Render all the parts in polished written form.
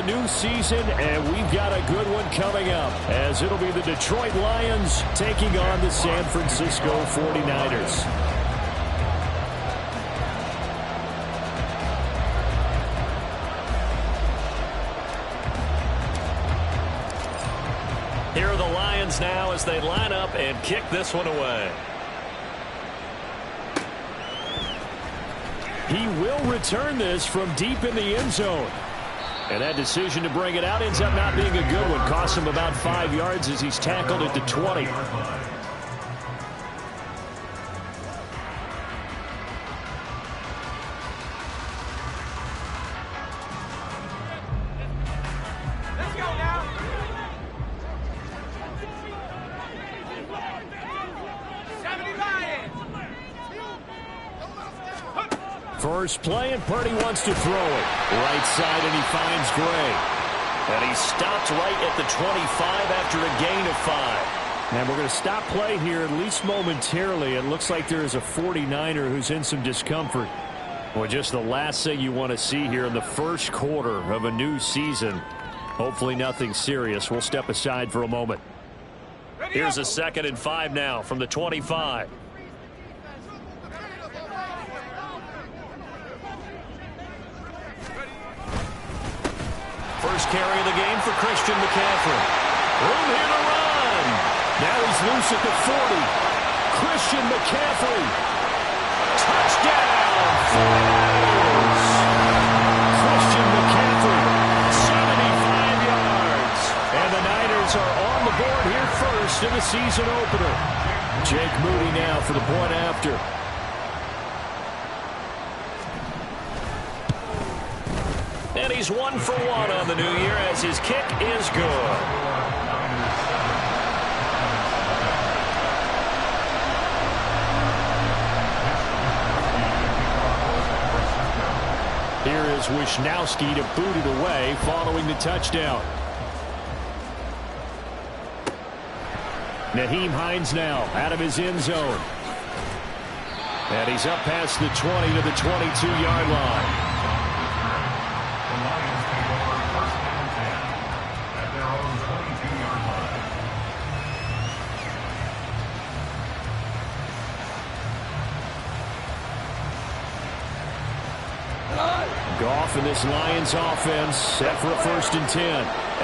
the new season, and we've got a good one coming up, as it'll be the Detroit Lions taking on the San Francisco 49ers. Here are the Lions now as they line up and kick this one away. He will return this from deep in the end zone. And that decision to bring it out ends up not being a good one. Costs him about 5 yards as he's tackled at the 20. First play, and Purdy wants to throw it. Right side, and he finds Gray. And he stopped right at the 25 after a gain of 5. And we're going to stop play here, at least momentarily. It looks like there is a 49er who's in some discomfort. Well, just the last thing you want to see here in the first quarter of a new season. Hopefully nothing serious. We'll step aside for a moment. Here's a 2nd and 5 now from the 25. First carry of the game for Christian McCaffrey. Room here to run. Now he's loose at the 40. Christian McCaffrey. Touchdown! 49ers! Christian McCaffrey. 75 yards. And the Niners are on the board here first in the season opener. Jake Moody now for the point after. And he's 1 for 1 on the new year as his kick is good. Here is Wisnowski to boot it away following the touchdown. Nyheim Hines now out of his end zone. And he's up past the 20 to the 22-yard line. Goff and this Lions offense set for a 1st and 10.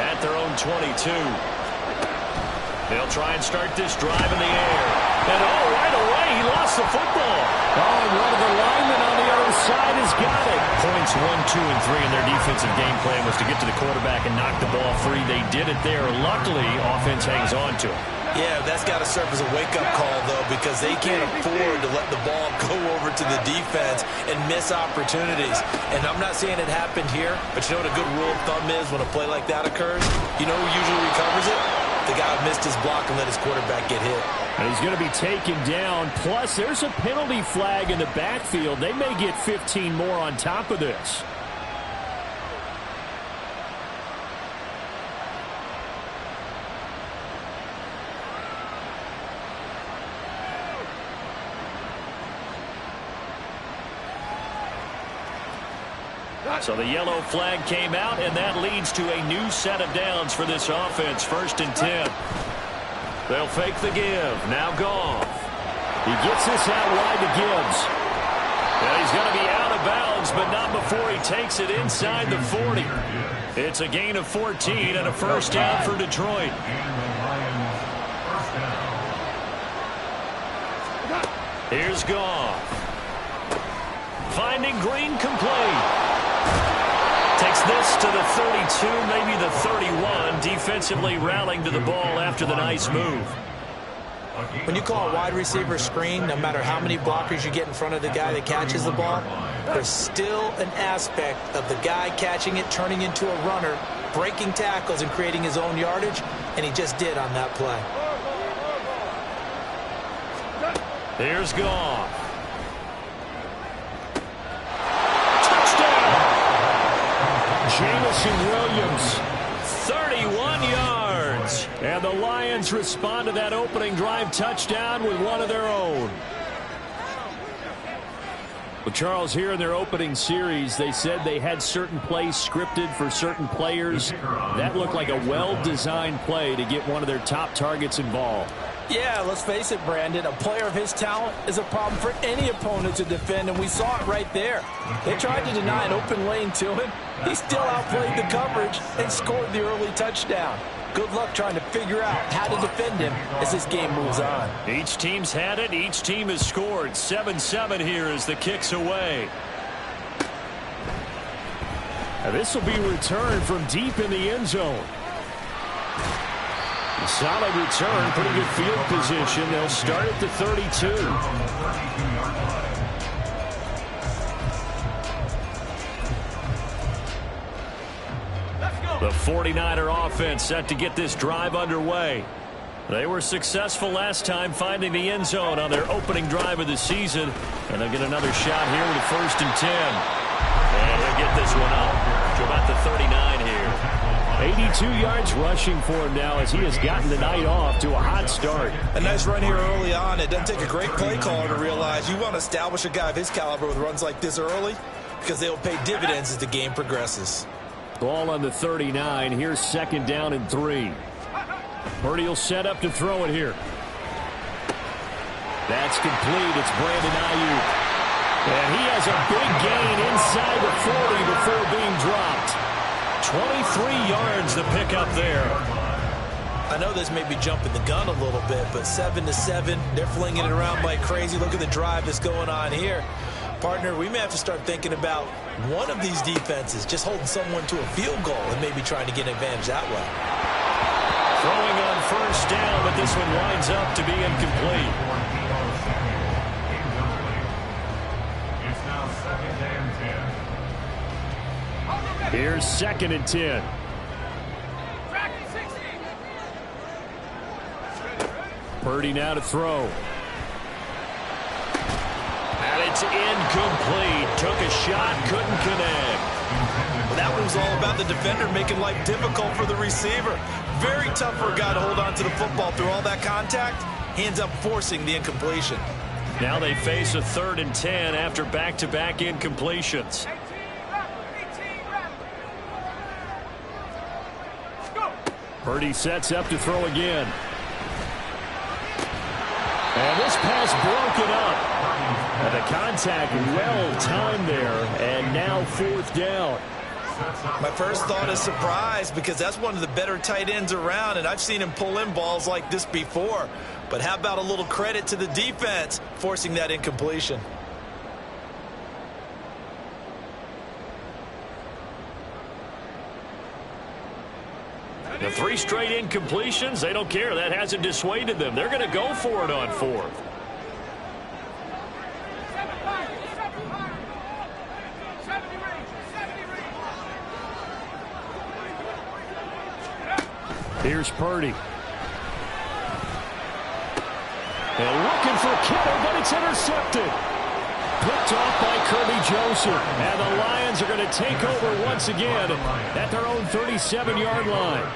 At their own 22. They'll try and start this drive in the air. And right away, he lost the football. And one of the linemen on the other side has got it. Points 1, 2, and 3 in their defensive game plan was to get to the quarterback and knock the ball free. They did it there. Luckily, offense hangs on to it. Yeah, that's got to serve as a wake-up call, though, because they can't afford to let the ball go over to the defense and miss opportunities. And I'm not saying it happened here, but you know what a good rule of thumb is when a play like that occurs? You know who usually recovers it? The guy who missed his block and let his quarterback get hit. And he's going to be taken down. Plus, there's a penalty flag in the backfield. They may get 15 more on top of this. So the yellow flag came out, and that leads to a new set of downs for this offense. 1st and 10. They'll fake the give. Now Goff. He gets this out wide to Gibbs. And he's going to be out of bounds, but not before he takes it inside the 40. It's a gain of 14 and a 1st down for Detroit. Here's Goff. Finding Green complete. Takes this to the 32, maybe the 31. Defensively rallying to the ball after the nice move. When you call a wide receiver screen, no matter how many blockers you get in front of the guy that catches the ball, there's still an aspect of the guy catching it, turning into a runner, breaking tackles and creating his own yardage, and he just did on that play. Here's Goff. Jameson Williams. 31 yards. And the Lions respond to that opening drive touchdown with one of their own. Well, Charles, here in their opening series, they said they had certain plays scripted for certain players. That looked like a well-designed play to get one of their top targets involved. Yeah, let's face it, Brandon. A player of his talent is a problem for any opponent to defend, and we saw it right there. They tried to deny an open lane to him. He still outplayed the coverage and scored the early touchdown. Good luck trying to figure out how to defend him as this game moves on. Each team's had it. Each team has scored. 7-7 here as the kick's away. Now this will be returned from deep in the end zone. Solid return, pretty good field position. They'll start at the 32. The 49er offense set to get this drive underway. They were successful last time finding the end zone on their opening drive of the season. And they'll get another shot here with a 1st and 10. And they'll get this one up to about the 39 here. 82 yards rushing for him now as he has gotten the night off to a hot start. A nice run here early on. It doesn't take a great play caller to realize you want to establish a guy of his caliber with runs like this early because they will pay dividends as the game progresses. Ball on the 39. Here's 2nd down and 3. Purdy will set up to throw it here. That's complete. It's Brandon Ayuk. And he has a big gain inside the 40 before being dropped. 23 yards the pickup there. I know this may be jumping the gun a little bit, but 7-7, they're flinging it around like crazy. Look at the drive that's going on here. Partner, we may have to start thinking about one of these defenses just holding someone to a field goal and maybe trying to get an advantage that way. Throwing on 1st down, but this one winds up to be incomplete. It's now 2nd and 10. Here's 2nd and 10. Purdy now to throw. And it's incomplete. Took a shot, couldn't connect. That one was all about the defender making life difficult for the receiver. Very tough for a guy to hold on to the football through all that contact. He ends up forcing the incompletion. Now they face a 3rd and 10 after back-to-back incompletions. Purdy sets up to throw again. And this pass broken up. And the contact well timed there. And now 4th down. My first thought is surprise because that's one of the better tight ends around, and I've seen him pull in balls like this before. But how about a little credit to the defense forcing that incompletion? The 3 straight incompletions, they don't care. That hasn't dissuaded them. They're going to go for it on 4th. Here's Purdy. And looking for Kittle, but it's intercepted. Picked off by Kirby Joseph. And the Lions are going to take over once again at their own 37-yard line.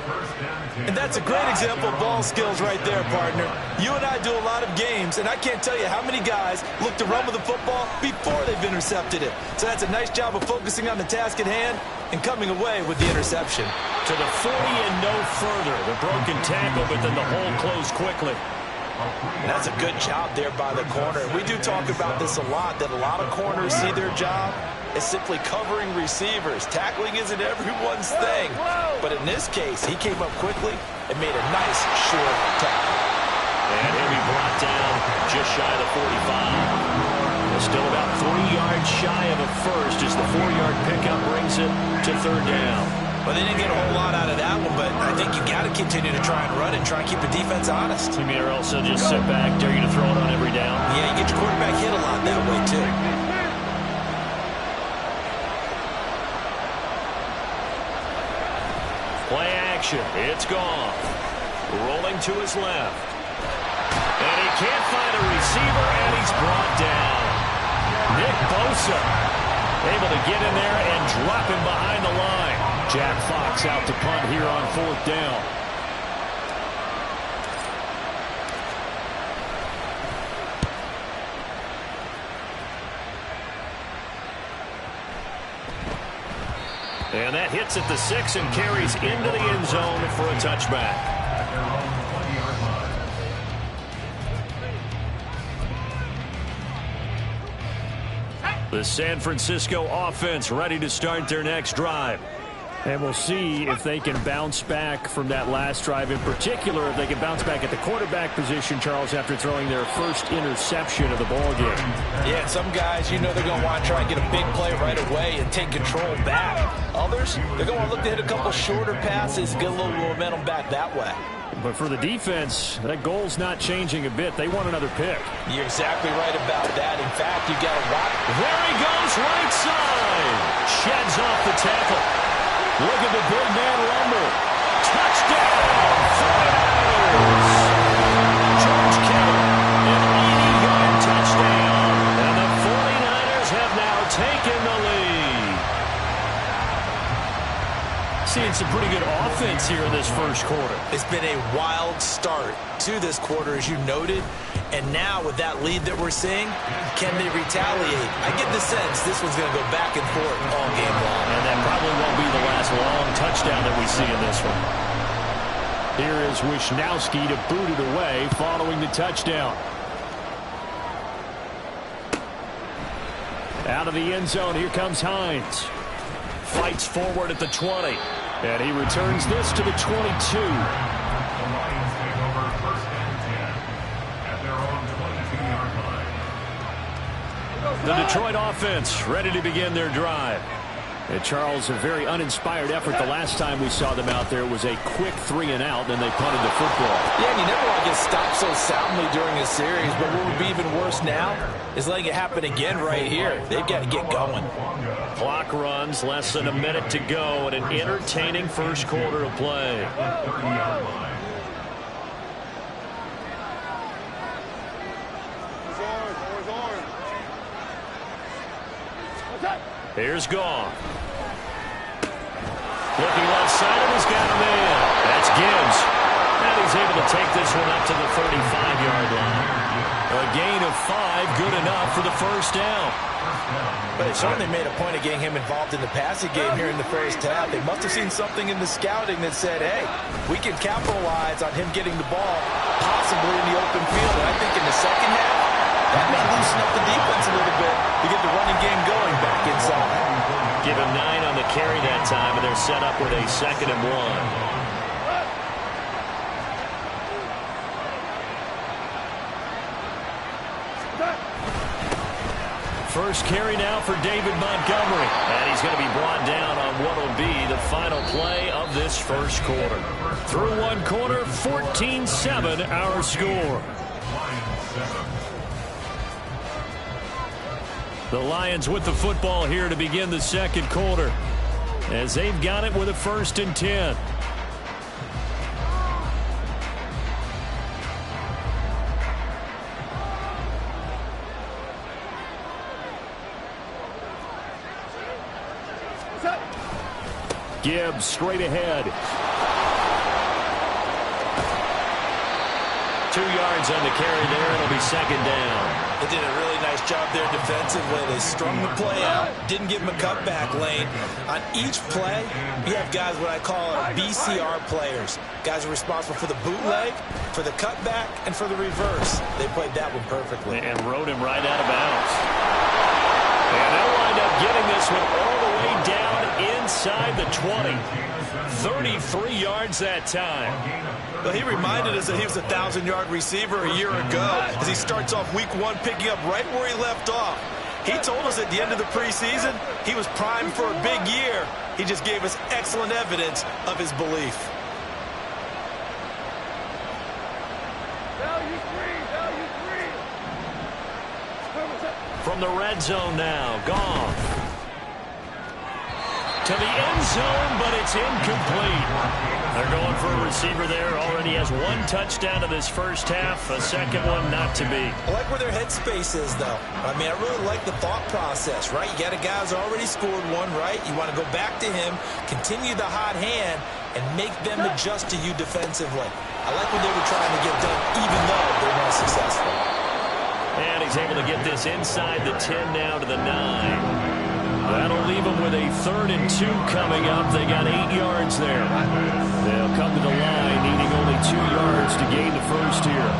And that's a great example of ball skills right there, partner. You and I do a lot of games, and I can't tell you how many guys look to run with the football before they've intercepted it. So that's a nice job of focusing on the task at hand and coming away with the interception. To the 40 and no further. The broken tackle, but then the hole closed quickly. And that's a good job there by the corner. We do talk about this a lot, that a lot of corners see their job as simply covering receivers. Tackling isn't everyone's thing. But in this case, he came up quickly and made a nice short tackle. And he'll be brought down just shy of the 45. Still about 3 yards shy of a first as the 4-yard pickup brings it to 3rd down. Well, they didn't get a whole lot out of that one, but I think you got to continue to try and run and try and keep the defense honest. You mean or else they'll just sit back, dare you to throw it on every down? Yeah, you get your quarterback hit a lot that way, too. Play action. It's gone. Rolling to his left. And he can't find a receiver, and he's brought down. Nick Bosa able to get in there and drop him behind the line. Jack Fox out to punt here on 4th down. gets it to 6 and carries into the end zone for a touchback. At their own 20-yard line. The San Francisco offense ready to start their next drive. And we'll see if they can bounce back from that last drive. In particular, if they can bounce back at the quarterback position, Charles, after throwing their first interception of the ballgame. Yeah, some guys, you know they're going to want to try and get a big play right away and take control back. Others, they're going to want to look to hit a couple shorter passes, get a little momentum back that way. But for the defense, that goal's not changing a bit. They want another pick. You're exactly right about that. In fact, you got to watch. There he goes, right side. Sheds off the tackle. Look at the big man rumble. Touchdown, 49ers. George Kittle, an 80-yard touchdown. And the 49ers have now taken the lead. Seeing some pretty good offense here in this first quarter. It's been a wild start to this quarter, as you noted. And now with that lead that we're seeing, can they retaliate? I get the sense this one's going to go back and forth all game long. And that probably won't be the last long touchdown that we see in this one. Here is Wishnowski to boot it away following the touchdown. Out of the end zone, here comes Hines. Fights forward at the 20. And he returns this to the 22. The Lions take over first and 10 at their own 22-yard line. The Detroit offense ready to begin their drive. And Charles, a very uninspired effort the last time we saw them out there was a quick 3-and-out, then they punted the football. Yeah, and you never want to get stopped so soundly during a series, but what would be even worse now is letting it happen again right here. They've got to get going. Clock runs, less than a minute to go, and an entertaining first quarter of play. 30-yard line. Here's Goff. Looking left side, and he's got a man. That's Gibbs. And he's able to take this one up to the 35-yard line. A gain of 5, good enough for the first down. But it certainly made a point of getting him involved in the passing game here in the first half. They must have seen something in the scouting that said, hey, we can capitalize on him getting the ball possibly in the open field. And I think in the second half, that may loosen up the defense a little bit to get the running game going back inside. Give him 9 on the carry that time, and they're set up with a 2nd and 1. First carry now for David Montgomery. And he's going to be brought down on what will be the final play of this first quarter. Through one quarter, 14-7 our score. The Lions with the football here to begin the second quarter, as they've got it with a 1st and 10. Gibbs straight ahead. 2 yards on the carry there. It'll be 2nd down. They did a really nice job there defensively. They strung the play out, didn't give him a cutback lane. On each play, you have guys what I call BCR players. Guys are responsible for the bootleg, for the cutback, and for the reverse. They played that one perfectly. And rode him right out of bounds. And they'll wind up getting this one all the way down inside the 20. 33 yards that time. Well, he reminded us that he was a 1,000-yard receiver a year ago as he starts off week 1 picking up right where he left off. He told us at the end of the preseason he was primed for a big year. He just gave us excellent evidence of his belief. From the red zone now, Goff. To the end zone, but it's incomplete. They're going for a receiver there. Already has 1 touchdown in this first half. A second one not to be. I like where their headspace is, though. I mean, I really like the thought process, right? You got a guy who's already scored 1, right? You want to go back to him, continue the hot hand, and make them adjust to you defensively. I like what they were trying to get done, even though they weren't successful. And he's able to get this inside the 10 now to the 9. That'll leave them with a 3rd and 2 coming up. They got 8 yards there. They'll come to the line needing only 2 yards to gain the first here.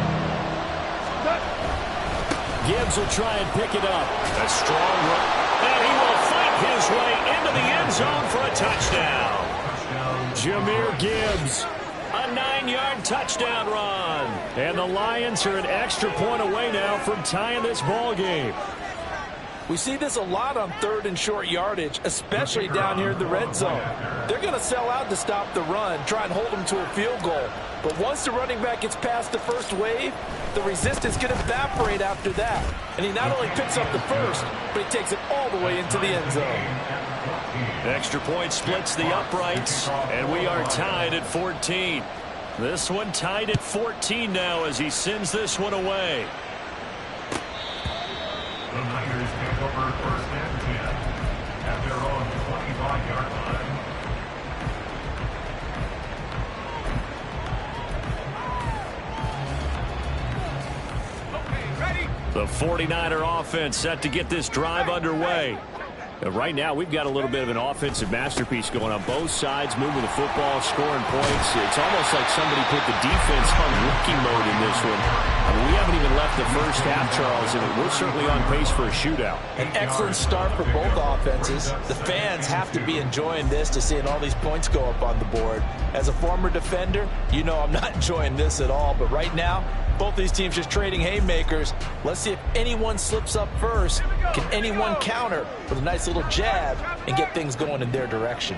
Gibbs will try and pick it up. A strong run. And he will fight his way into the end zone for a touchdown. Jahmyr Gibbs. A 9-yard touchdown run. And the Lions are an extra point away now from tying this ball game. We see this a lot on 3rd and short yardage, especially down here in the red zone. They're going to sell out to stop the run, try and hold them to a field goal. But once the running back gets past the first wave, the resistance can evaporate after that. And he not only picks up the first, but he takes it all the way into the end zone. Extra point splits the uprights, and we are tied at 14. This one tied at 14 now as he sends this one away. The Niners take over 1st and 10 at their own 25-yard line. The 49er offense set to get this drive underway. Right now, we've got a little bit of an offensive masterpiece going on both sides, moving the football, scoring points. It's almost like somebody put the defense on rookie mode in this one. I mean, we haven't even left the first half, Charles, and we're certainly on pace for a shootout. An excellent start for both offenses. The fans have to be enjoying this to seeing all these points go up on the board. As a former defender, you know I'm not enjoying this at all, but right now, both these teams just trading haymakers. Let's see if anyone slips up first. Can anyone counter with a nice little jab and get things going in their direction?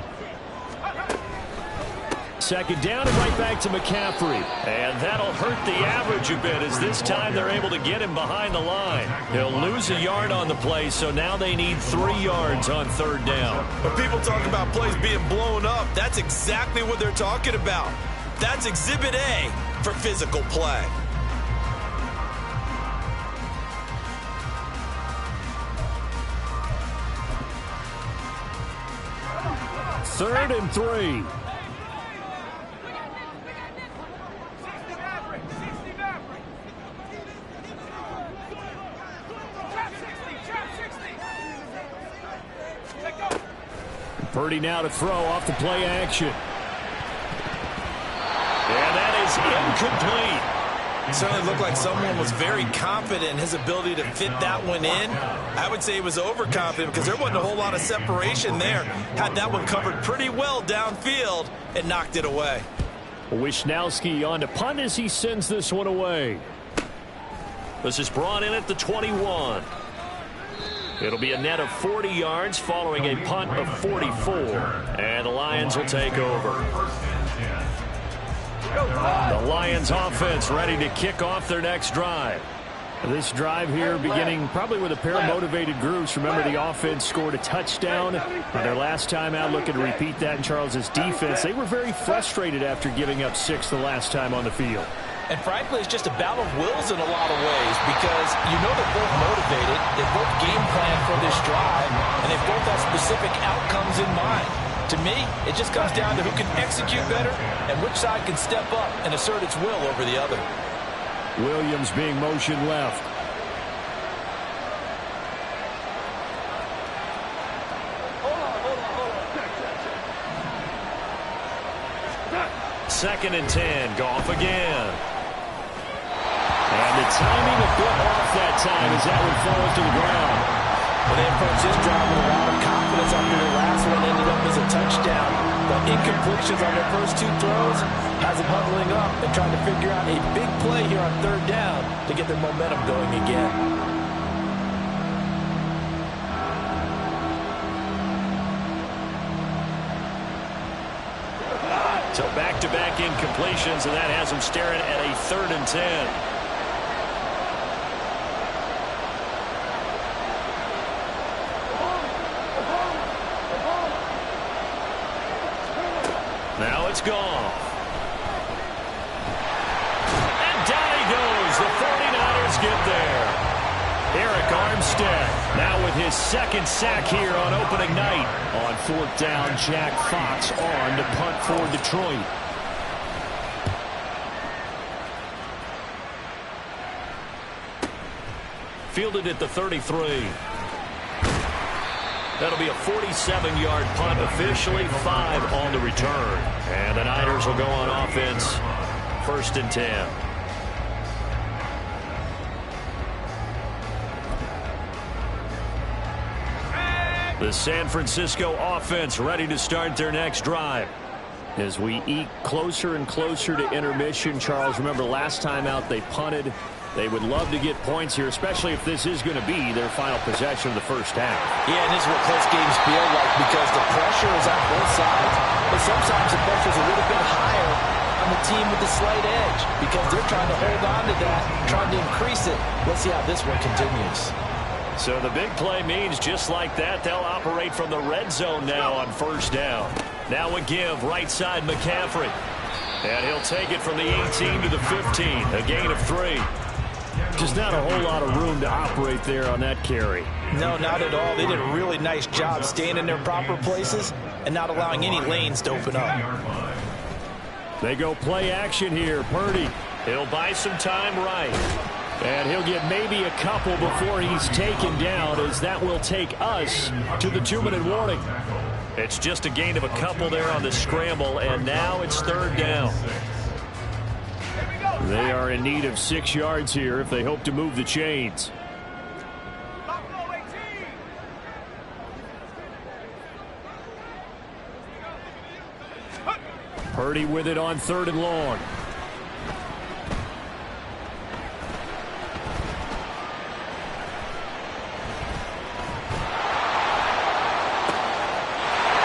2nd down and right back to McCaffrey. And that'll hurt the average a bit as this time they're able to get him behind the line. He'll lose a yard on the play, so now they need 3 yards on 3rd down. When people talk about plays being blown up, that's exactly what they're talking about. That's Exhibit A for physical play. 3rd and 3. Purdy now to throw off the play action. And that is incomplete. It certainly looked like someone was very confident in his ability to fit that one in. I would say he was overconfident because there wasn't a whole lot of separation there. Had that one covered pretty well downfield and knocked it away. Wisnowski on to punt as he sends this one away. This is brought in at the 21. It'll be a net of 40 yards following a punt of 44. And the Lions will take over. The Lions offense ready to kick off their next drive. This drive here beginning probably with a pair of motivated groups. Remember, the offense scored a touchdown on their last time out, looking to repeat that in Charles's defense. They were very frustrated after giving up 6 the last time on the field. And frankly, it's just a battle of wills in a lot of ways because you know they're both motivated, they both game plan for this drive, and they both have specific outcomes in mind. To me, it just comes down to who can execute better and which side can step up and assert its will over the other. Williams being motioned left. Second and 10. Goff again. And the timing a bit off that time as that one falls to the ground. Well, they approached this drive with a lot of confidence after their last one ended up as a touchdown. But incompletions on their first 2 throws has them huddling up and trying to figure out a big play here on 3rd down to get their momentum going again. So back-to-back incompletions, and that has them staring at a 3rd and 10. Now it's gone. And down he goes. The 49ers get there. Eric Armstead now with his 2nd sack here on opening night. On 4th down, Jack Fox on to punt for Detroit. Fielded at the 33. That'll be a 47-yard punt, officially 5 on the return. And the Niners will go on offense, 1st and 10. The San Francisco offense ready to start their next drive. As we eke closer and closer to intermission, Charles, remember last time out they punted. They would love to get points here, especially if this is going to be their final possession of the first half. Yeah, and this is what close games feel like because the pressure is on both sides. But sometimes the pressure is a little bit higher on the team with the slight edge because they're trying to hold on to that, trying to increase it. Let's see how this one continues. So the big play means just like that, they'll operate from the red zone now on 1st down. Now a give, right side McCaffrey. And he'll take it from the 18 to the 15, a gain of 3. Just not a whole lot of room to operate there on that carry. No, not at all. They did a really nice job staying in their proper places and not allowing any lanes to open up. They go play action here. Purdy. He'll buy some time right. And he'll get maybe a couple before he's taken down, as that will take us to the 2-minute warning. It's just a gain of a couple there on the scramble, and now it's 3rd down. They are in need of 6 yards here if they hope to move the chains. Purdy with it on 3rd and long.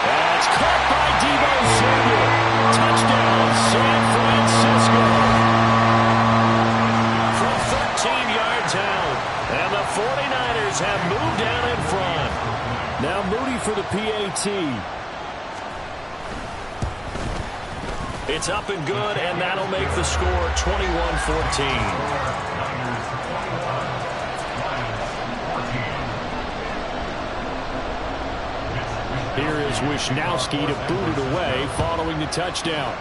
That's caught by Deebo Samuel. Touchdown, San Francisco. From 13 yards out, and the 49ers have moved down in front. Now Moody for the PAT. It's up and good, and that'll make the score 21-14. Here is Wisnowski to boot it away following the touchdown.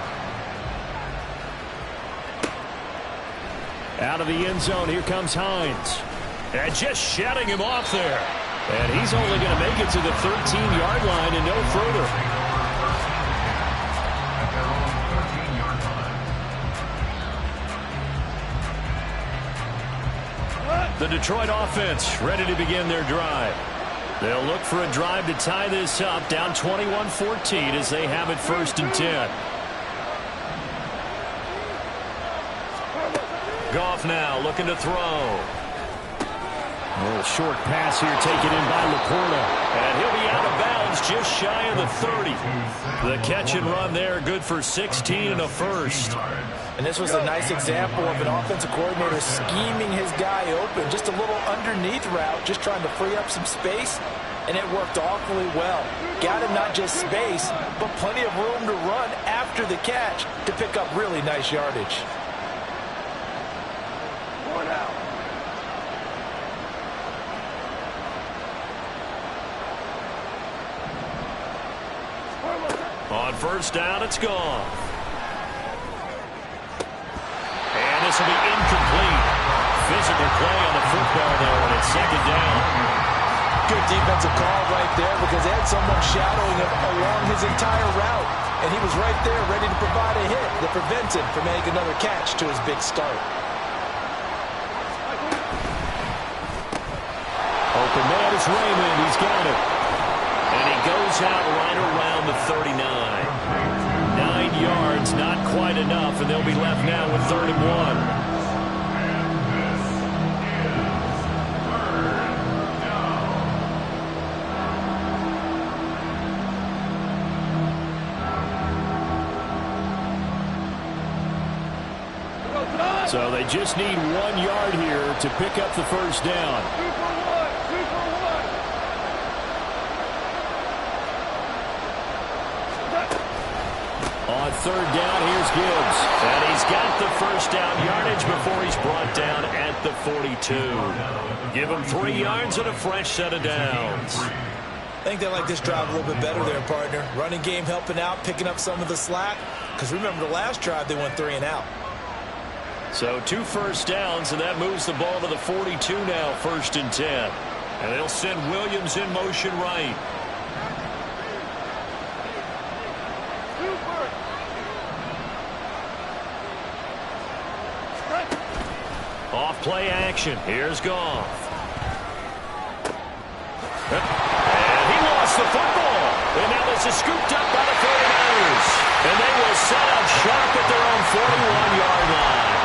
Out of the end zone, here comes Hines. And just shutting him off there. And he's only going to make it to the 13-yard line and no further. The Detroit offense ready to begin their drive. They'll look for a drive to tie this up, down 21-14 as they have it 1st and 10. Goff now looking to throw. A little short pass here taken in by Laporta. And he'll be out of bounds just shy of the 30. The catch and run there, good for 16 and a first. And this was a nice example of an offensive coordinator scheming his guy open. Just a little underneath route, just trying to free up some space. And it worked awfully well. Got him not just space, but plenty of room to run after the catch to pick up really nice yardage. On 1st down, it's gone. And this will be incomplete. Physical play on the football there, and it's 2nd down. Good defensive call right there because they had someone shadowing him along his entire route. And he was right there ready to provide a hit that prevents him from making another catch to his big start. Open man is Raymond. He's got it. And he goes out right around the 39. 9 yards, not quite enough, and they'll be left now with 3rd and 1. So they just need 1 yard here to pick up the 1st down. On 3rd down, here's Gibbs. And he's got the 1st down yardage before he's brought down at the 42. Give him 3 yards and a fresh set of downs. I think they like this drive a little bit better there, partner. Running game helping out, picking up some of the slack. Because remember the last drive, they went 3 and out. So 2 first downs, and that moves the ball to the 42 now, 1st and 10. And they'll send Williams in motion right. Off play action. Here's Goff. And he lost the football. And now this is scooped up by the 49ers. And they will set up sharp at their own 41-yard line.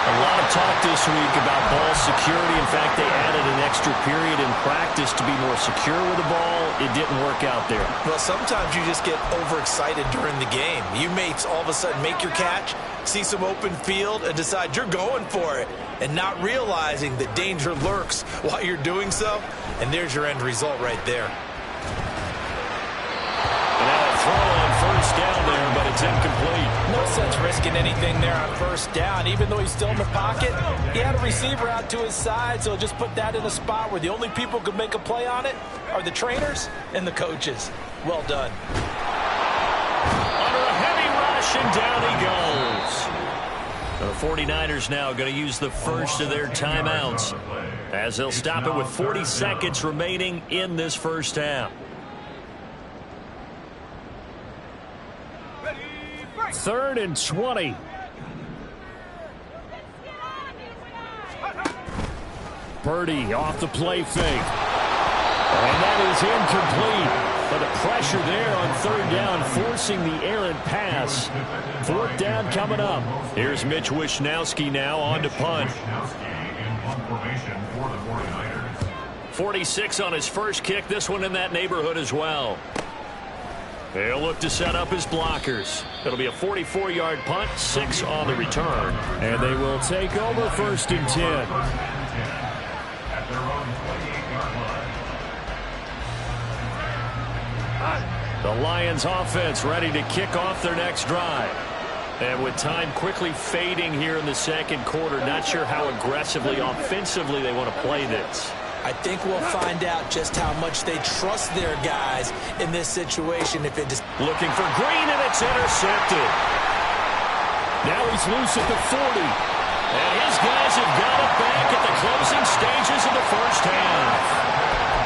A lot of talk this week about ball security. In fact, they added an extra period in practice to be more secure with the ball. It didn't work out there. Well, sometimes you just get overexcited during the game. You may all of a sudden make your catch, see some open field, and decide you're going for it, and not realizing that danger lurks while you're doing so. And there's your end result right there. And now a throw on first down there, but it's incomplete. No sense risking anything there on first down. Even though he's still in the pocket, he had a receiver out to his side, so just put that in a spot where the only people who could make a play on it are the trainers and the coaches. Well done. Under a heavy rush, and down he goes. The 49ers now going to use the first of their timeouts as they'll stop it with 40 seconds remaining in this first half. Third and 20. Purdy off the play fake. And that is incomplete. But the pressure there on third down, forcing the errant pass. Fourth down coming up. Here's Mitch Wishnowsky now on to punt. 46 on his first kick. This one in that neighborhood as well. They'll look to set up his blockers. It'll be a 44-yard punt, 6 on the return. And they will take over first and 10. The Lions offense ready to kick off their next drive. And with time quickly fading here in the second quarter, not sure how aggressively, offensively they want to play this. I think we'll find out just how much they trust their guys in this situation. If it just looking for Green, and it's intercepted. Now he's loose at the 40. And his guys have got it back at the closing stages of the first half.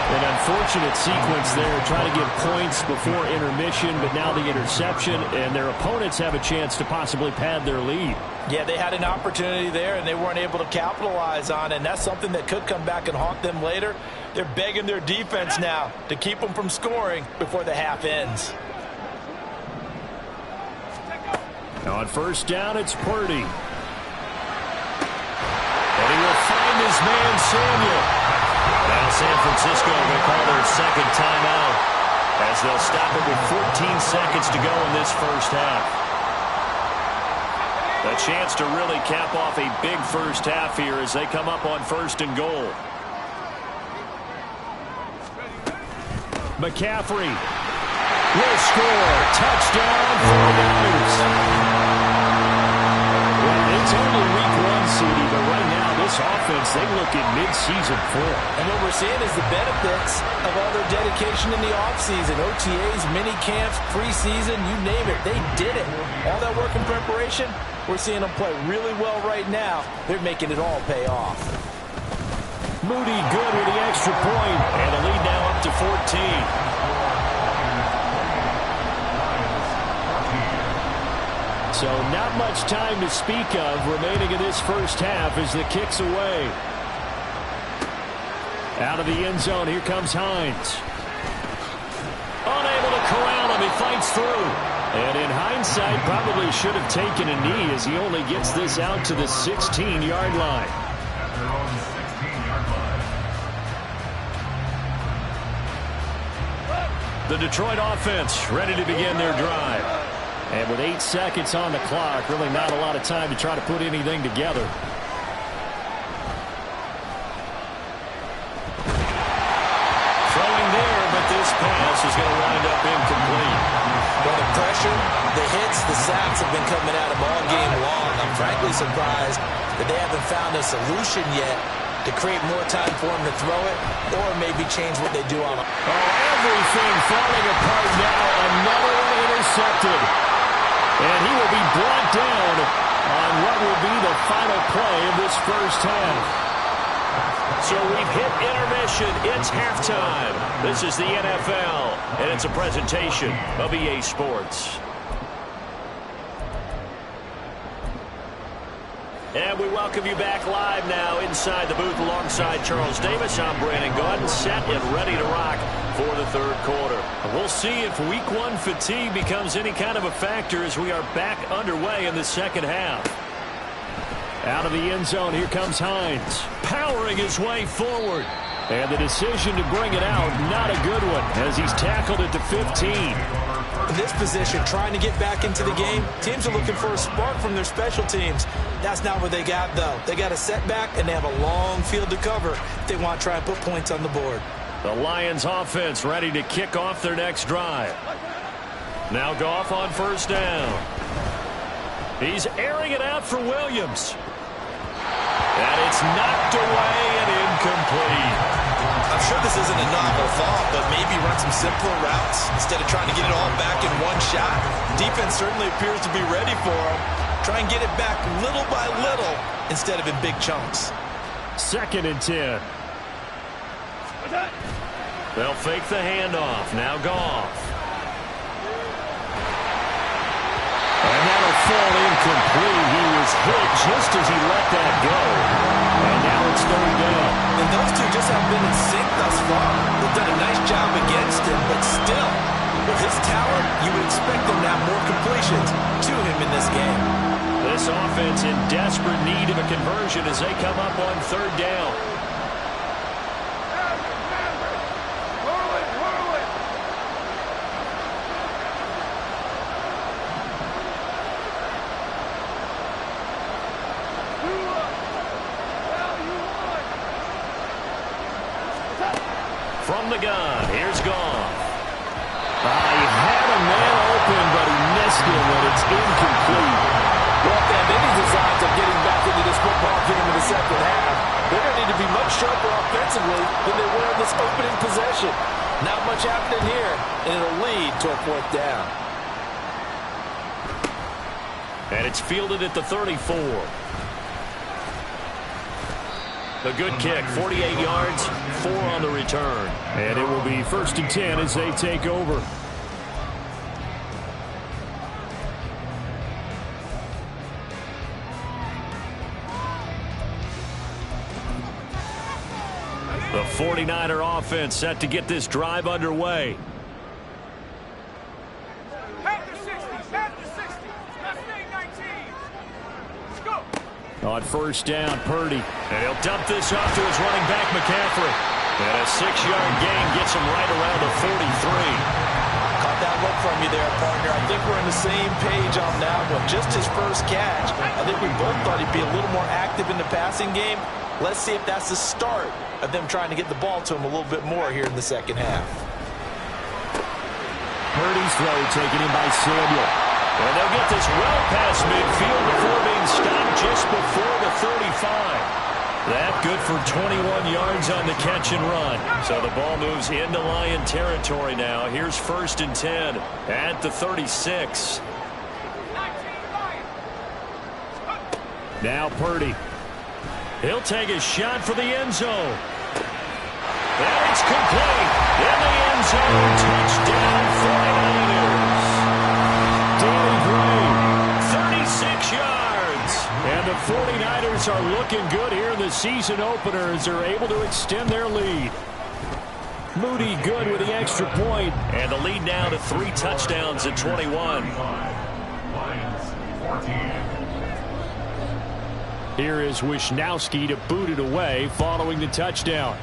An unfortunate sequence there, trying to get points before intermission, but now the interception, and their opponents have a chance to possibly pad their lead. Yeah, they had an opportunity there, and they weren't able to capitalize on it, and that's something that could come back and haunt them later. They're begging their defense now to keep them from scoring before the half ends. On first down, it's Purdy. And he will find his man, Samuel. Now San Francisco will call their second timeout as they'll stop it with 14 seconds to go in this first half. A chance to really cap off a big first half here as they come up on first and goal. McCaffrey will score. Touchdown, 49ers. Well, it's only week 1, CD, but right now this offense, they look in mid-season form. And what we're seeing is the benefits of all their dedication in the offseason. OTAs, mini camps, preseason, you name it. They did it. All that work in preparation, we're seeing them play really well right now. They're making it all pay off. Moody good with the extra point. And the lead now up to 14. So not much time to speak of remaining in this first half as the kick's away. Out of the end zone, here comes Hines. Unable to corral him, he fights through. And in hindsight, probably should have taken a knee as he only gets this out to the 16-yard line. The Detroit offense ready to begin their drive. And with 8 seconds on the clock, really not a lot of time to try to put anything together. Throwing there, but this pass is going to wind up incomplete. Well, the pressure, the hits, the sacks have been coming at him all game long. I'm frankly surprised that they haven't found a solution yet to create more time for him to throw it or maybe change what they do on him. Oh, everything falling apart now. Another one intercepted. And he will be brought down on what will be the final play of this first half. So we've hit intermission. It's halftime. This is the NFL, and it's a presentation of EA Sports. And we welcome you back live now inside the booth alongside Charles Davis. I'm Brandon Gaudin, set and ready to rock for the third quarter. We'll see if week one fatigue becomes any kind of a factor as we are back underway in the second half. Out of the end zone, here comes Hines. Powering his way forward. And the decision to bring it out, not a good one, as he's tackled at the 15. In this position, trying to get back into the game, teams are looking for a spark from their special teams. That's not what they got, though. They got a setback, and they have a long field to cover if they want to try and put points on the board. The Lions offense ready to kick off their next drive. Now Goff on first down. He's airing it out for Williams. And it's knocked away and incomplete. I'm sure this isn't a novel thought, but maybe run some simpler routes instead of trying to get it all back in one shot. Defense certainly appears to be ready for him. Try and get it back little by little instead of in big chunks. 2nd and 10. They'll fake the handoff. Now Goff. And that'll fall incomplete. He was hit just as he let that go. And now it's 3rd down. And those two just have been in sync thus far. They've done a nice job against him, but still, with his talent, you would expect them to have more completions to him in this game. This offense in desperate need of a conversion as they come up on 3rd down. From the gun, here's Goff. He had a man open, but he missed him when it's incomplete. Well, if they have any designs of getting back into this football game in the second half, they're going to need to be much sharper offensively than they were in this opening possession. Not much happening here, and it'll lead to a 4th down. And it's fielded at the 34. A good kick, 48 yards, 4 on the return. And it will be 1st and 10 as they take over. The 49er offense set to get this drive underway. On 1st down, Purdy. And he'll dump this off to his running back, McCaffrey. And a 6-yard gain gets him right around the 43. Caught that look from you there, partner. I think we're on the same page on that one. Just his first catch. I think we both thought he'd be a little more active in the passing game. Let's see if that's the start of them trying to get the ball to him a little bit more here in the second half. Purdy's throw taken in by Samuel. And they'll get this well past midfield before being stopped just before the 35. That good for 21 yards on the catch and run. So the ball moves into Lion territory now. Here's 1st and 10 at the 36. Now Purdy. He'll take a shot for the end zone. And it's complete. In the end zone. Touchdown 49ers. Danny Gray. 36 yards. And the 49ers are looking good here in the season opener as they're able to extend their lead. Moody good with the extra point. And the lead now to 3 touchdowns at 21. Lions 14. Here is Wisnowski to boot it away following the touchdown.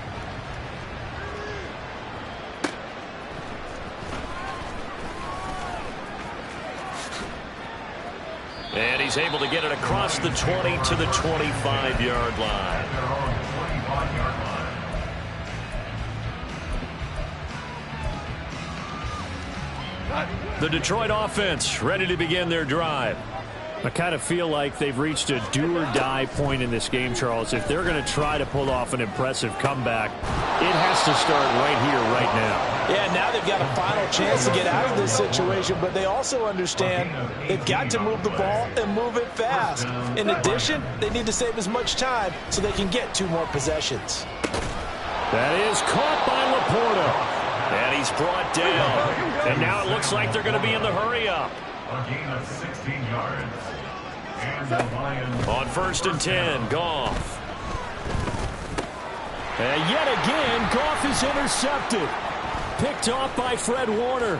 And he's able to get it across the 20 to the 25-yard line. Their own 25-yard line. The Detroit offense ready to begin their drive. I kind of feel like they've reached a do-or-die point in this game, Charles. If they're going to try to pull off an impressive comeback, it has to start right here, right now. Yeah, now they've got a final chance to get out of this situation, but they also understand they've got to move the ball and move it fast. In addition, they need to save as much time so they can get 2 more possessions. That is caught by Laporta. And he's brought down. And now it looks like they're going to be in the hurry-up. A gain of 16 yards. And the Lions. On 1st and 10, Goff. And yet again, Goff is intercepted. Picked off by Fred Warner.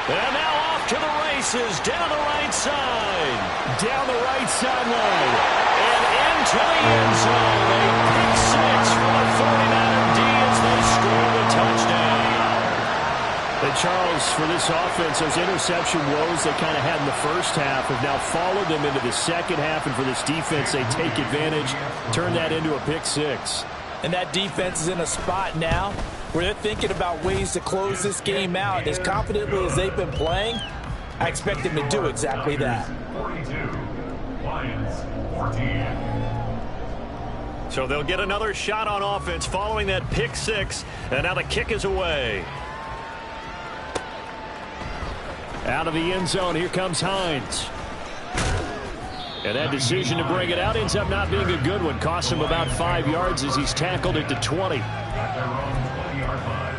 And now off to the races, down the right side. Down the right sideline. And into the end zone. A pick six for the 49er D as they score the touchdown. And Charles, for this offense, those interception woes they kind of had in the first half have now followed them into the second half. And for this defense, they take advantage, turn that into a pick six. And that defense is in a spot now where they're thinking about ways to close this game out. As confidently as they've been playing, I expect them to do exactly that. 42. Lions 14. So they'll get another shot on offense following that pick six. And now the kick is away. Out of the end zone, here comes Hines. And that decision to bring it out ends up not being a good one. Cost him about 5 yards as he's tackled it to 20. At their own 20-yard line.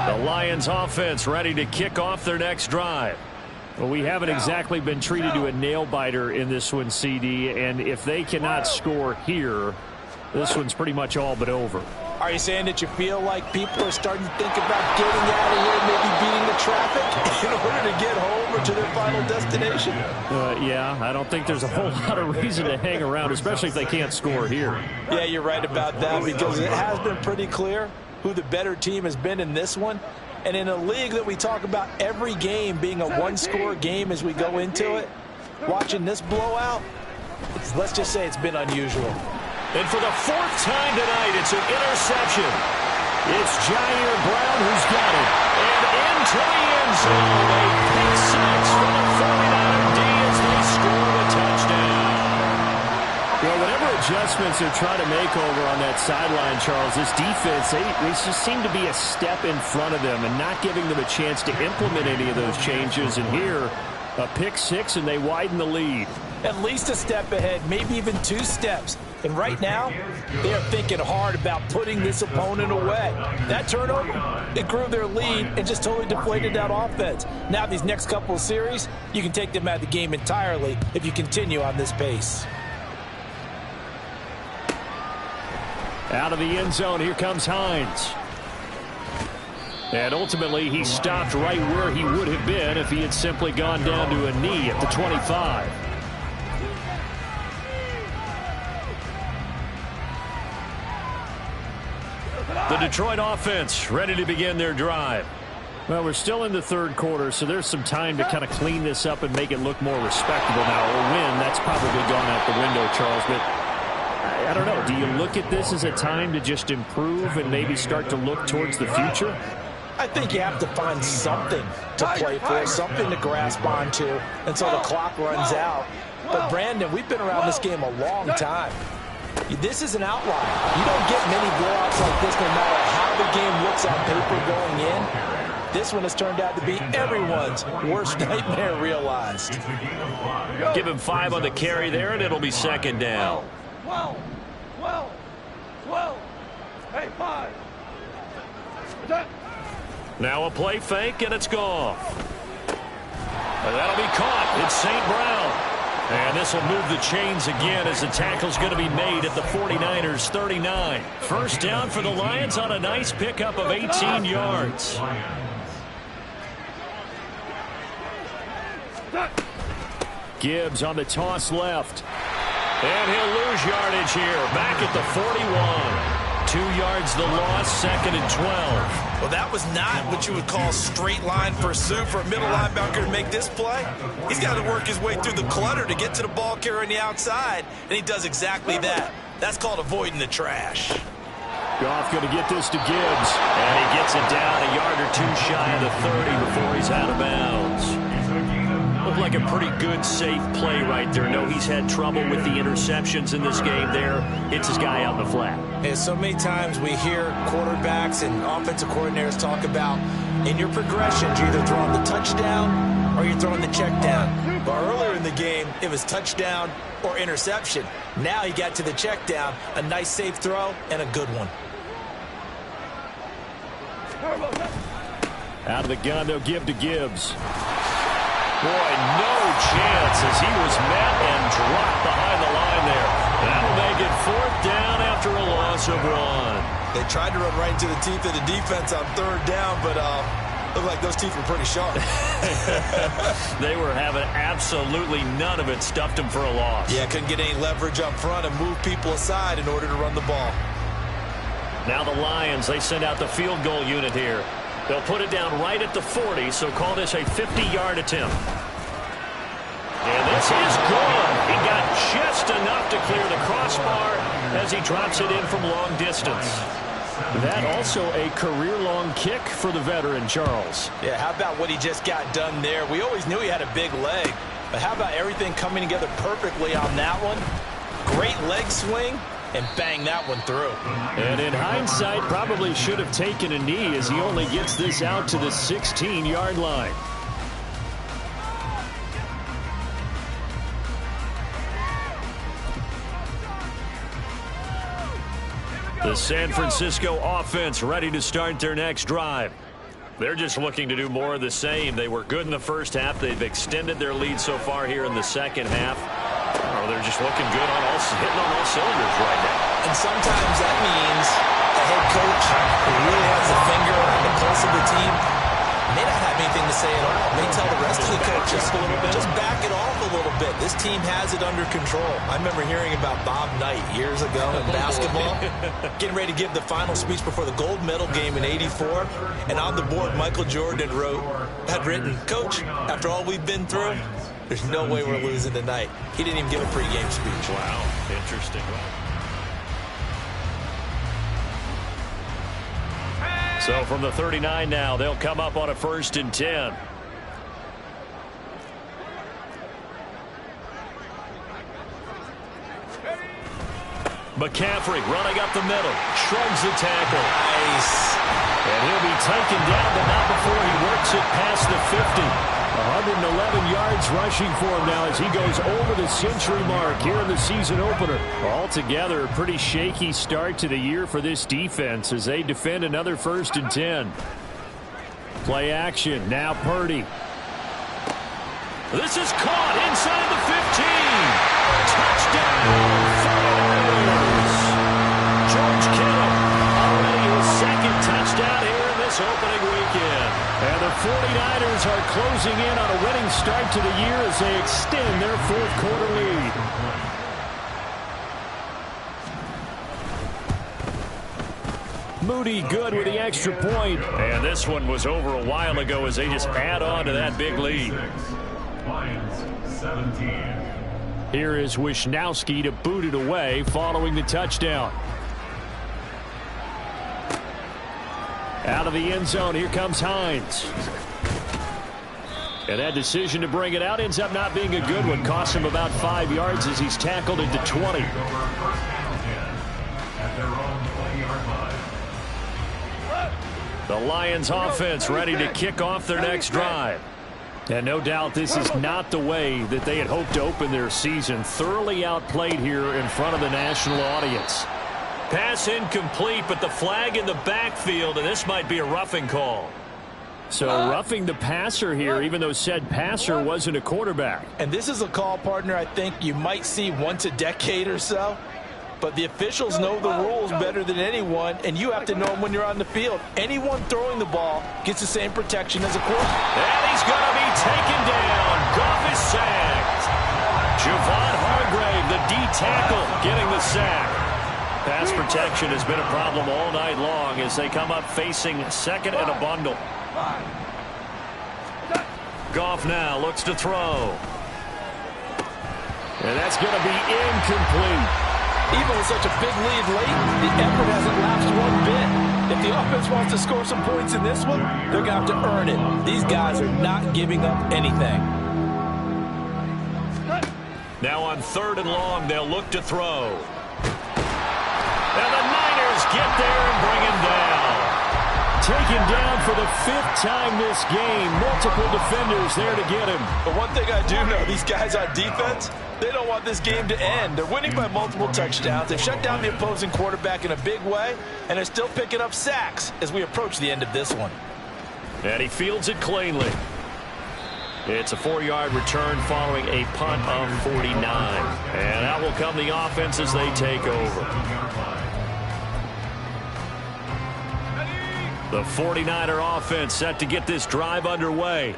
The Lions offense ready to kick off their next drive. Well, we haven't exactly been treated to a nail-biter in this one, CD. And if they cannot score here, this one's pretty much all but over. Are you saying that you feel like people are starting to think about getting out of here, maybe beating the traffic in order to get home or to their final destination? Yeah, I don't think there's a whole lot of reason to hang around, especially if they can't score here. Yeah, you're right about that, because it has been pretty clear who the better team has been in this one. And in a league that we talk about every game being a one-score game as we go into it, watching this blowout, let's just say it's been unusual. And for the fourth time tonight, it's an interception. It's Jair Brown who's got it. And into the end zone, a pick six for the 49er D as they score the touchdown. Well, whatever adjustments they're trying to make over on that sideline, Charles, this defense, they just seem to be a step in front of them and not giving them a chance to implement any of those changes. And here, a pick six, and they widen the lead. At least a step ahead, maybe even 2 steps. And right now, they are thinking hard about putting this opponent away. That turnover, it grew their lead and just totally deflated that offense. Now these next couple of series, you can take them out of the game entirely if you continue on this pace. Out of the end zone, here comes Hines. And ultimately, he stopped right where he would have been if he had simply gone down to a knee at the 25. The Detroit offense ready to begin their drive. Well, we're still in the third quarter, so there's some time to kind of clean this up and make it look more respectable now. A win, that's probably gone out the window, Charles. But I don't know. Do you look at this as a time to just improve and maybe start to look towards the future? I think you have to find something to play for, something to grasp onto until the clock runs out. But, Brandon, we've been around this game a long time. This is an outlier. You don't get many blowouts like this no matter how the game looks on paper going in. This one has turned out to be everyone's worst nightmare realized. Give him 5 on the carry there, and it'll be second down. 12. Hey, 5. Now a play fake, and it's gone. And that'll be caught. It's St. Brown. And this will move the chains again as the tackle's going to be made at the 49ers 39. First down for the Lions on a nice pickup of 18 yards. Gibbs on the toss left. And he'll lose yardage here. Back at the 41. 2 yards the loss, second and 12. Well, that was not what you would call straight line pursuit for a middle linebacker to make this play. He's got to work his way through the clutter to get to the ball carrier on the outside, and he does exactly that. That's called avoiding the trash. Goff going to get this to Gibbs. And he gets it down a yard or 2 shy of the 30 before he's out of bounds. Looked like a pretty good, safe play right there. No, he's had trouble with the interceptions in this game there. Hits his guy out in the flat. And so many times we hear quarterbacks and offensive coordinators talk about in your progressions, you're either throwing the touchdown or you're throwing the check down. But earlier in the game, it was touchdown or interception. Now he got to the check down, a nice safe throw and a good one. Out of the gun, they'll give to Gibbs. Boy, no chance as he was met and dropped behind the line there. That'll make it 4th down after a loss of 1. They tried to run right into the teeth of the defense on 3rd down, but looked like those teeth were pretty sharp. They were having absolutely none of it, stuffed them for a loss. Yeah, couldn't get any leverage up front and move people aside in order to run the ball. Now the Lions, they send out the field goal unit here. They'll put it down right at the 40, so call this a 50-yard attempt. And this is good. He got just enough to clear the crossbar as he drops it in from long distance. That also a career-long kick for the veteran, Charles. Yeah, how about what he just got done there? We always knew he had a big leg, but how about everything coming together perfectly on that one? Great leg swing, and bang that one through. And in hindsight, probably should have taken a knee as he only gets this out to the 16-yard line. The San Francisco offense ready to start their next drive. They're just looking to do more of the same. They were good in the first half. They've extended their lead so far here in the second half. Oh, they're just looking good on hitting on all cylinders right now. And sometimes that means a head coach who really has a finger on the pulse of the team may not have anything to say at all. May tell the rest of the coaches, just back it off a little bit. This team has it under control. I remember hearing about Bob Knight years ago in basketball, getting ready to give the final speech before the gold medal game in '84. And on the board, Michael Jordan had written, "Coach, after all we've been through, there's no way we're losing tonight." He didn't even give a pregame speech. Wow, interesting. So from the 39 now, they'll come up on a 1st and 10. McCaffrey running up the middle, shrugs the tackle. Nice. And he'll be taken down, but not before he works it past the 50. 111 yards rushing for him now as he goes over the century mark here in the season opener. Altogether, a pretty shaky start to the year for this defense as they defend another 1st and 10. Play action. Now Purdy. This is caught inside the 15. Touchdown, 49ers. George Kittle already his 2nd touchdown here in this opening weekend. And the 49ers are closing in on a winning start to the year as they extend their 4th quarter lead. Moody good with the extra point. And this one was over a while ago as they just add on to that big lead. Lions 17. Here is Wisnowski to boot it away following the touchdown. Out of the end zone, here comes Hines. And that decision to bring it out ends up not being a good one. Costs him about 5 yards as he's tackled into 20. The Lions offense ready to kick off their next drive. And no doubt this is not the way that they had hoped to open their season. Thoroughly outplayed here in front of the national audience. Pass incomplete, but the flag in the backfield, and this might be a roughing call. So roughing the passer here, even though said passer wasn't a quarterback. And this is a call, partner, I think you might see once a decade or so. But the officials know the rules better than anyone, and you have to know them when you're on the field. Anyone throwing the ball gets the same protection as a quarterback. And he's going to be taken down. Goff is sacked. Javon Hargrave, the D tackle, getting the sack. Pass protection has been a problem all night long as they come up facing 2nd and a bundle. Goff now looks to throw. And that's going to be incomplete. Even with such a big lead late, the effort hasn't lapsed one bit. If the offense wants to score some points in this one, they're going to have to earn it. These guys are not giving up anything. Now on 3rd and long, they'll look to throw. And the Niners get there and bring him down. taken down for the 5th time this game. Multiple defenders there to get him. But one thing I do know, these guys on defense, they don't want this game to end. They're winning by multiple touchdowns. They've shut down the opposing quarterback in a big way, and they're still picking up sacks as we approach the end of this one. And he fields it cleanly. It's a 4-yard return following a punt of 49. And out will come the offense as they take over. The 49er offense set to get this drive underway.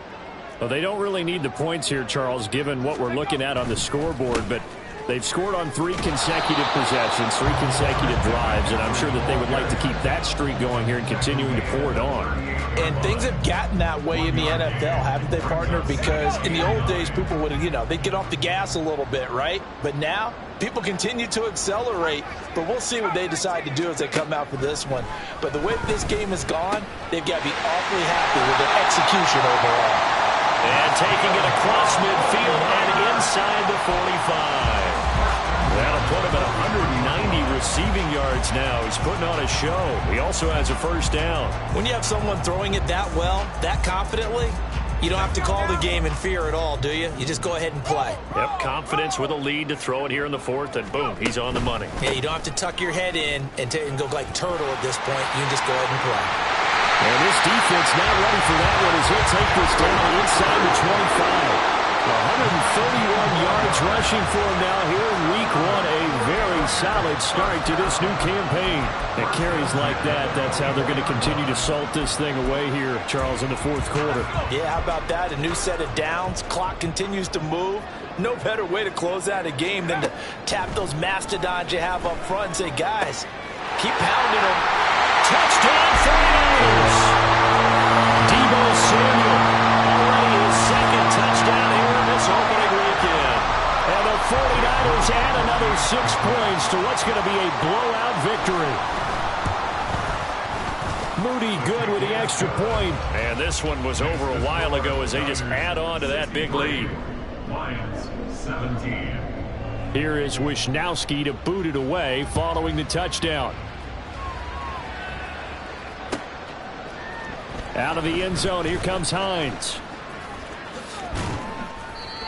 Well, they don't really need the points here, Charles, given what we're looking at on the scoreboard, but they've scored on 3 consecutive possessions, 3 consecutive drives, and I'm sure that they would like to keep that streak going here and continuing to pour it on. And things have gotten that way in the NFL, haven't they, partner? Because in the old days, people would, they'd get off the gas a little bit, right? But now, people continue to accelerate. But we'll see what they decide to do as they come out for this one. But the way this game has gone, they've got to be awfully happy with their execution overall. And taking it across midfield and inside the 45. That'll put him at 190 receiving yards now. He's putting on a show. He also has a first down. When you have someone throwing it that well, that confidently, you don't have to call the game in fear at all, do you? You just go ahead and play. Yep, confidence with a lead to throw it here in the 4th, and boom, he's on the money. Yeah, you don't have to tuck your head in and go like turtle at this point. You can just go ahead and play. And this defense not ready for that one as he'll take this down inside the 25. 131 yards rushing for him now here in week 1. A very solid start to this new campaign. And carries like that, that's how they're going to continue to salt this thing away here, Charles, in the 4th quarter. Yeah, how about that? A new set of downs. Clock continues to move. No better way to close out a game than to tap those mastodons you have up front and say, guys, keep pounding them. Touchdown 49ers! Deebo Samuel, already his 2nd touchdown here in this opening weekend. And the 49ers add another 6 points to what's going to be a blowout victory. Moody good with the extra point. And this one was over a while ago as they just add on to that big lead. Lions 17. Here is Wisnowski to boot it away following the touchdown. Out of the end zone, here comes Hines.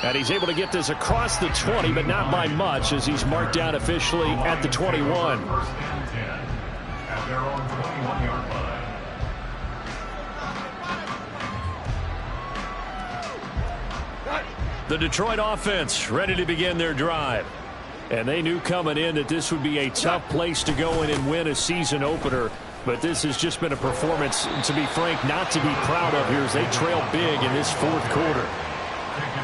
And he's able to get this across the 20, but not by much as he's marked down officially at the 21. First and 10 at their own 21-yard line. The Detroit offense ready to begin their drive. And they knew coming in that this would be a tough place to go in and win a season opener. But this has just been a performance, to be frank, not to be proud of here as they trail big in this 4th quarter.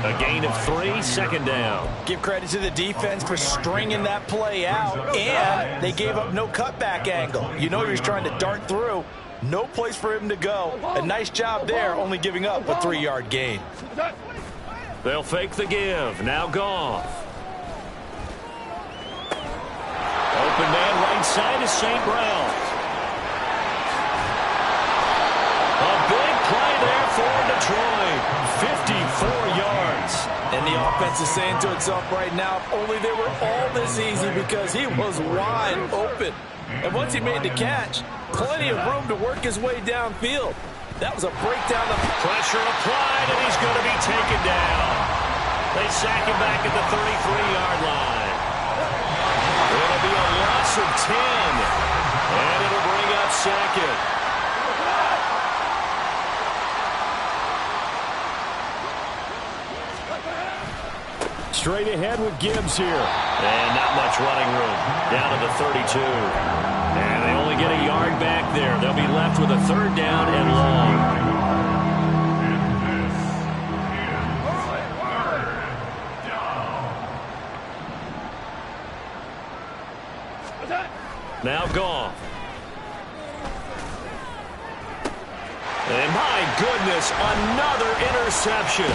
A gain of 3, 2nd down. Give credit to the defense for stringing that play out, and they gave up no cutback angle. You know he was trying to dart through. No place for him to go. A nice job there, only giving up a 3-yard gain. They'll fake the give. Now Goff. Open man right side is St. Brown. A big play there for Detroit. 54 yards. And the offense is saying to itself right now, if only they were all this easy because he was wide open. And once he made the catch, plenty of room to work his way downfield. That was a breakdown of pressure applied, and he's going to be taken down. They sack him back at the 33-yard line. It'll be a loss of 10, and it'll bring up 2nd. Straight ahead with Gibbs here. And not much running room. Down to the 32. And they only get a yard back there. They'll be left with a 3rd down and long. Now Goff. And my goodness, another interception.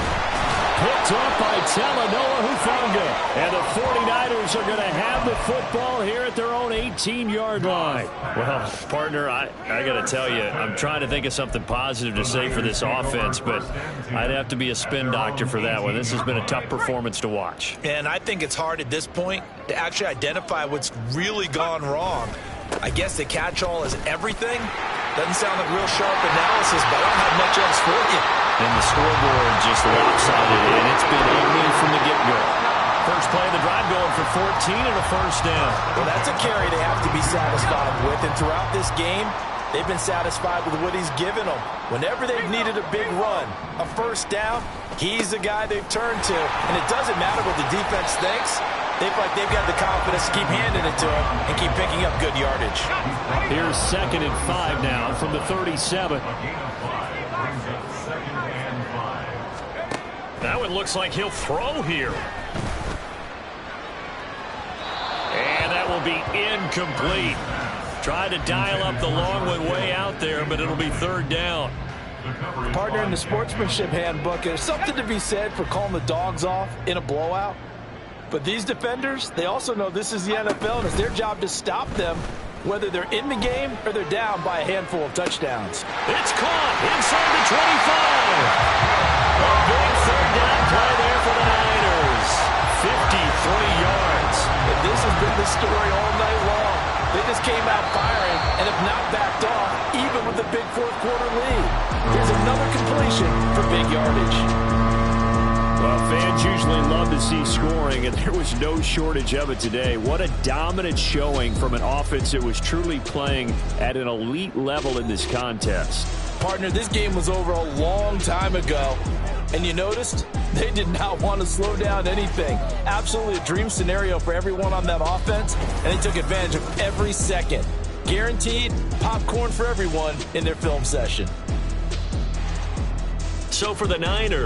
Picked up by Talanoa Hufanga. And the 49ers are going to have the football here at their own 18-yard line. Well, partner, I got to tell you, I'm trying to think of something positive to say for this offense, but I'd have to be a spin doctor for that one. This has been a tough performance to watch. And I think it's hard at this point to actually identify what's really gone wrong. I guess the catch-all is everything. Doesn't sound like real sharp analysis, but I don't have much else for you. And the scoreboard just lopsided, and it's been ugly from the get-go. First play of the drive going for 14 and a first down. Well, that's a carry they have to be satisfied with, and throughout this game, they've been satisfied with what he's given them. Whenever they've needed a big run, a first down, he's the guy they've turned to. And it doesn't matter what the defense thinks. They feel like they've got the confidence to keep handing it to him and keep picking up good yardage. Here's 2nd and 5 now from the 37. That one looks like he'll throw here. And that will be incomplete. Try to dial up the long one way out there, but it'll be 3rd down. Partner, in the sportsmanship handbook, there's something to be said for calling the dogs off in a blowout. But these defenders, they also know this is the NFL, and it's their job to stop them, whether they're in the game or they're down by a handful of touchdowns. It's caught inside the 25. A big 3rd down play there for the Niners. 53 yards. And this has been the story all night long. They just came out firing and have not backed off, even with the big 4th quarter lead. There's another completion for big yardage. Well, fans usually love to see scoring, and there was no shortage of it today. What a dominant showing from an offense that was truly playing at an elite level in this contest. Partner, this game was over a long time ago, and you noticed they did not want to slow down anything. Absolutely a dream scenario for everyone on that offense, and they took advantage of every second. Guaranteed popcorn for everyone in their film session. So for the Niners,